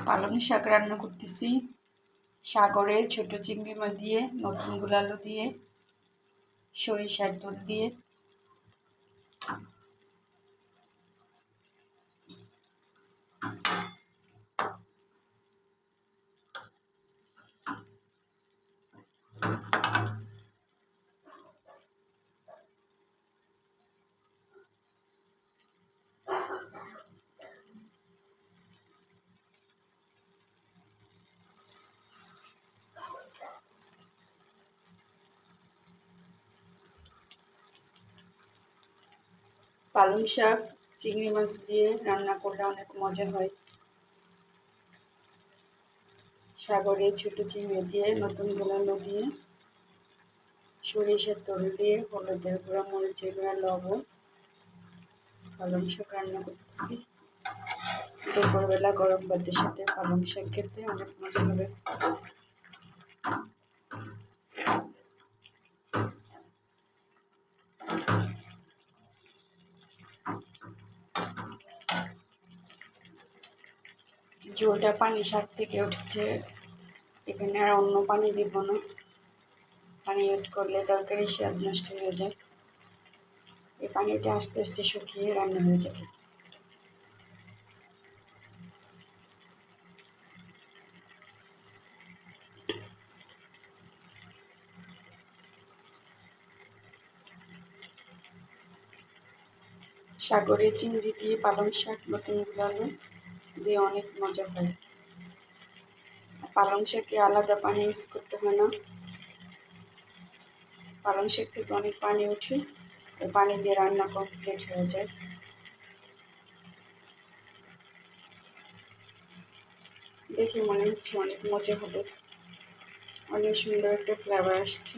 পালং শাক রান্না করতেছি সাগরে ছোট চিংড়ি মাছ দিয়ে, নতুন গুলালু দিয়ে, সরিষার তেল দিয়ে। পালং শাক চিংড়ি মাছ দিয়ে রান্না করলে অনেক মজা হয়। সাগরে ছোট চিংড়ি দিয়ে, নতুন গুলালু দিয়ে, সরিষার তেল দিয়ে, হলুদের গুঁড়া, মরিচের গুঁড়া, লবণ, পালং শাক রান্না করতেছি। দুপুরবেলা গরম ভাতের সাথে পালং শাক খেতে অনেক মজা হবে। ঝোলটা পানি শাক থেকে উঠেছে, এখানে আর অন্য পানি দিব না। পানি ইউজ করলে তরকারি স্বাদ নষ্ট হয়ে যায়। এই পানিটা আস্তে আস্তে শুকিয়ে রান্না হয়ে যাবে। সাগরে চিংড়ি দিয়ে পালং শাক, নতুন গুলালু দিয়ে অনেক মজা হয়। পালং শাকে আলাদা পানি ইউজ করতে হয় না। পালং শাক থেকে অনেক পানি ওঠে, ওই পানি দিয়ে রান্না কমপ্লিট হয়ে যায়। দেখে মনে হচ্ছে অনেক মজা হবে, অনেক সুন্দর একটা ফ্লেভার আসছে।